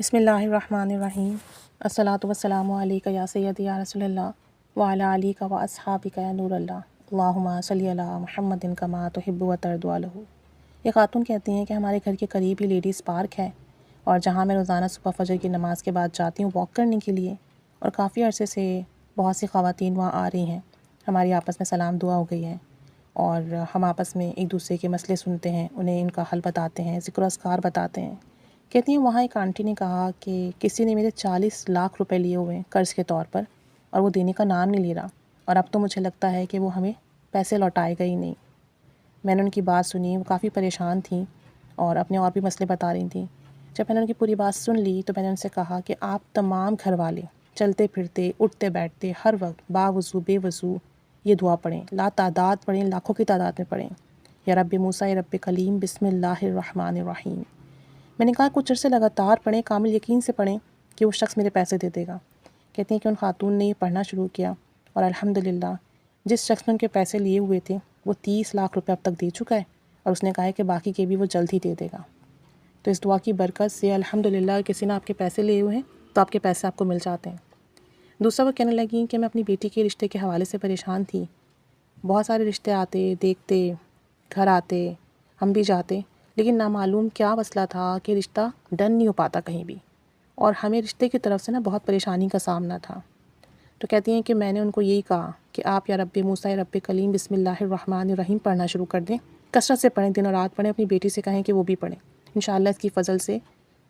بسم اللہ الرحمن الرحیم الصلاۃ والسلام علیک یا سیدی یا رسول اللہ وعلی علیک و اصحابک یا نور اللہ اللہم صلی علی محمد کما تحب و ترضی عنہ۔ یہ خاتون کہتی ہیں کہ ہمارے گھر کے قریب ہی لیڈیز پارک ہے اور جہاں میں روزانہ صبح فجر کی نماز کے بعد جاتی ہوں واک کرنے کے لیے، اور کافی عرصے سے بہت سی خواتین وہاں آ رہی ہیں، ہماری آپس میں سلام دعا ہو گئی ہے اور ہم آپس میں ایک دوسرے کے مسئلے سنتے ہیں، انہیں ان کا حل بتاتے ہیں، ذکر و اذکار بتاتے ہیں۔ کہتی ہیں وہاں ایک آنٹی نے کہا کہ کسی نے میرے 40 لاکھ روپے لیے ہوئے ہیں قرض کے طور پر اور وہ دینے کا نام نہیں لے رہا، اور اب تو مجھے لگتا ہے کہ وہ ہمیں پیسے لوٹائے گا ہی نہیں۔ میں نے ان کی بات سنی، وہ کافی پریشان تھیں اور اپنے اور بھی مسئلے بتا رہی تھیں۔ جب میں نے ان کی پوری بات سن لی تو میں نے ان سے کہا کہ آپ تمام گھر والے چلتے پھرتے اٹھتے بیٹھتے ہر وقت باوضو بے وضو یہ دعا پڑھیں، لا تعداد پڑھیں، لاکھوں کی تعداد میں پڑھیں، یا رب موسیٰ یا رب کلیم بسم اللہ الرحمن الرحیم۔ میں نے کہا کچھ عرصے لگاتار پڑھیں، کامل یقین سے پڑھیں کہ وہ شخص میرے پیسے دے دے گا۔ کہتی ہیں کہ ان خاتون نے یہ پڑھنا شروع کیا اور الحمدللہ جس شخص نے ان کے پیسے لیے ہوئے تھے وہ 30 لاکھ روپے اب تک دے چکا ہے، اور اس نے کہا ہے کہ باقی کے بھی وہ جلد ہی دے دے گا۔ تو اس دعا کی برکت سے الحمدللہ کسی نے آپ کے پیسے لیے ہوئے ہیں تو آپ کے پیسے آپ کو مل جاتے ہیں۔ دوسرا وہ کہنے لگیں کہ میں اپنی بیٹی کے رشتے کے حوالے سے پریشان تھی، بہت سارے رشتے آتے دیکھتے، گھر آتے، ہم بھی جاتے، لیکن نامعلوم کیا مسئلہ تھا کہ رشتہ ڈن نہیں ہو پاتا کہیں بھی، اور ہمیں رشتے کی طرف سے بہت پریشانی کا سامنا تھا۔ تو کہتی ہیں کہ میں نے ان کو یہی کہا کہ آپ یا رب موسیٰ یا رب کلیم بسم اللہ الرحمن الرحیم پڑھنا شروع کر دیں، کثرت سے پڑھیں، دن اور رات پڑھیں، اپنی بیٹی سے کہیں کہ وہ بھی پڑھیں، انشاءاللہ اس کی فضل سے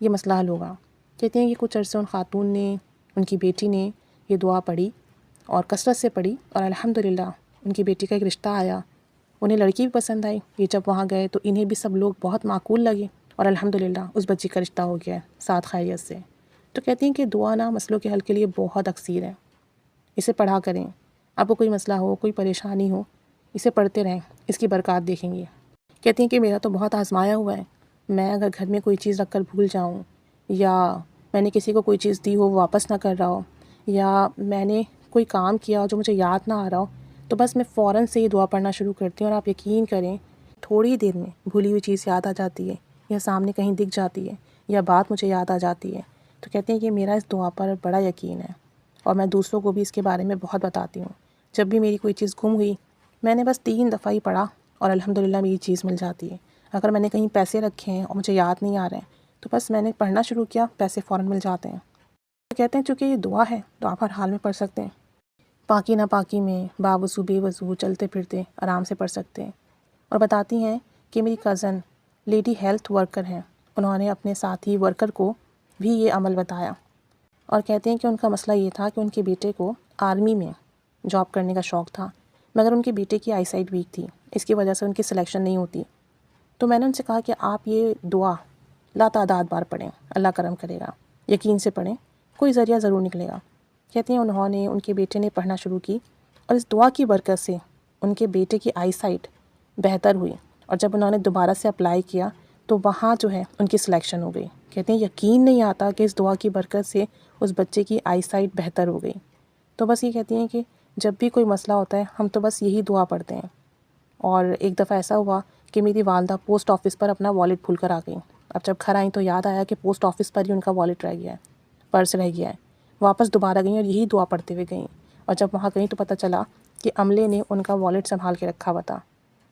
یہ مسئلہ حل ہوگا۔ کہتی ہیں کہ کچھ عرصے ان خاتون نے، ان کی بیٹی نے یہ دعا پڑھی اور کثرت سے پڑھی، اور الحمدللہ ان کی بیٹی کا ایک رشتہ آیا، انہیں لڑکی بھی پسند آئی۔ یہ جب وہاں گئے تو انہیں بھی سب لوگ بہت معقول لگے، اور الحمدللہ اس بچی کا رشتہ ہو گیا ہے ساتھ خیریت سے۔ تو کہتی ہیں کہ دعا مسئلوں کے حل کے لیے بہت اکثیر ہے، اسے پڑھا کریں، آپ کو کوئی مسئلہ ہو، کوئی پریشانی ہو، اسے پڑھتے رہیں، اس کی برکات دیکھیں گے۔ کہتی ہیں کہ میرا تو بہت آزمایا ہوا ہے، میں اگر گھر میں کوئی چیز رکھ کر بھول جاؤں، یا میں نے کسی کو کوئی چیز دی ہو وہ واپس نہ کر رہا ہو، یا میں نے کوئی کام کیا جو مجھے یاد نہ آ رہا ہو، تو بس میں فوراً سے یہ دعا پڑھنا شروع کرتی ہوں، اور آپ یقین کریں تھوڑی دیر میں بھولی ہوئی چیز یاد آ جاتی ہے، یا سامنے کہیں دکھ جاتی ہے، یا بات مجھے یاد آ جاتی ہے۔ تو کہتے ہیں کہ میرا اس دعا پر بڑا یقین ہے، اور میں دوسروں کو بھی اس کے بارے میں بہت بتاتی ہوں۔ جب بھی میری کوئی چیز گم ہوئی، میں نے بس 3 دفعہ ہی پڑھا اور الحمدللہ میری چیز مل جاتی ہے۔ اگر میں نے کہیں پیسے رکھے ہیں اور مجھے یاد نہیں آ رہے ہیں تو بس میں نے پڑھنا شروع کیا، پیسے فوراً مل جاتے ہیں۔ تو کہتے ہیں چونکہ یہ دعا ہے تو آپ ہر حال میں پڑھ سکتے ہیں، پاکی ناپاکی میں، باوضو بے وضو، چلتے پھرتے آرام سے پڑھ سکتے ہیں۔ اور بتاتی ہیں کہ میری کزن لیڈی ہیلتھ ورکر ہیں، انہوں نے اپنے ساتھی ورکر کو بھی یہ عمل بتایا، اور کہتے ہیں کہ ان کا مسئلہ یہ تھا کہ ان کے بیٹے کو آرمی میں جاب کرنے کا شوق تھا، مگر ان کے بیٹے کی آئی سائٹ ویک تھی، اس کی وجہ سے ان کی سلیکشن نہیں ہوتی۔ تو میں نے ان سے کہا کہ آپ یہ دعا لا تعداد بار پڑھیں، اللہ کرم کرے گا، یقین سے پڑھیں، کوئی ذریعہ ضرور نکلے گا۔ کہتے ہیں انہوں نے، ان کے بیٹے نے پڑھنا شروع کی، اور اس دعا کی برکت سے ان کے بیٹے کی آئی سائٹ بہتر ہوئی، اور جب انہوں نے دوبارہ سے اپلائی کیا تو وہاں جو ہے ان کی سلیکشن ہو گئی۔ کہتے ہیں یقین نہیں آتا کہ اس دعا کی برکت سے اس بچے کی آئی سائٹ بہتر ہو گئی۔ تو بس یہ کہتی ہیں کہ جب بھی کوئی مسئلہ ہوتا ہے ہم تو بس یہی دعا پڑھتے ہیں۔ اور ایک دفعہ ایسا ہوا کہ میری والدہ پوسٹ آفس پر اپنا والیٹ بھول کر آ گئیں۔ اب جب گھر آئیں تو یاد آیا کہ پوسٹ آفس پر ہی ان کا والیٹ رہ گیا ہے، پرس رہ گیا ہے۔ واپس دوبارہ گئیں اور یہی دعا پڑھتے ہوئے گئیں، اور جب وہاں گئیں تو پتہ چلا کہ عملے نے ان کا والیٹ سنبھال کے رکھا ہوا تھا۔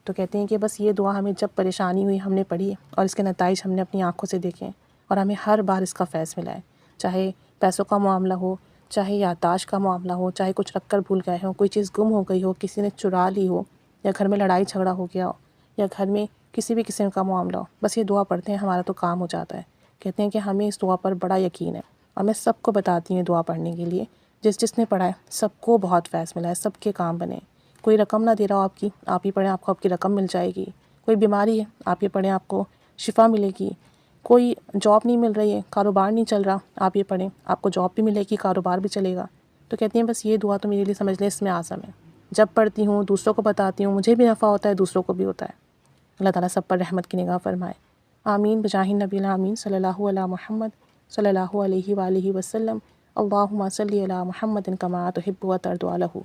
تو کہتے ہیں کہ بس یہ دعا ہمیں جب پریشانی ہوئی ہم نے پڑھی، اور اس کے نتائج ہم نے اپنی آنکھوں سے دیکھے، اور ہمیں ہر بار اس کا فیض ملا ہے، چاہے پیسوں کا معاملہ ہو، چاہے یادداشت کا معاملہ ہو، چاہے کچھ رکھ کر بھول گئے ہوں، کوئی چیز گم ہو گئی ہو، کسی نے چرا لی ہو، یا گھر میں لڑائی جھگڑا ہو گیا ہو، یا گھر میں کسی بھی قسم کا معاملہ ہو، بس یہ دعا پڑھتے ہیں ہمارا تو کام ہو جاتا ہے۔ کہتے ہیں کہ ہمیں اس دعا پر بڑا یقین ہے، اور میں سب کو بتاتی ہوں دعا پڑھنے کے لیے، جس نے پڑھا ہے سب کو بہت فیض ملا ہے، سب کے کام بنے۔ کوئی رقم نہ دے رہا ہو آپ ہی پڑھیں، آپ کو آپ کی رقم مل جائے گی۔ کوئی بیماری ہے آپ یہ پڑھیں، آپ کو شفا ملے گی۔ کوئی جاب نہیں مل رہی ہے، کاروبار نہیں چل رہا، آپ یہ پڑھیں، آپ کو جاب بھی ملے گی، کاروبار بھی چلے گا۔ تو کہتی ہیں بس یہ دعا تو میرے لیے سمجھ لیں اس میں اعظم ہے، جب پڑھتی ہوں دوسروں کو بتاتی ہوں، مجھے بھی نفع ہوتا ہے، دوسروں کو بھی ہوتا ہے۔ اللہ تعالیٰ سب پر رحمت کی نگاہ فرمائے، آمین بجاہ النبی الامین صلی اللہ علیہ محمد صلی اللہ علیہ وآلہ وسلم۔ اللہم صلی علی محمد کما تحب و ترضی عنہ۔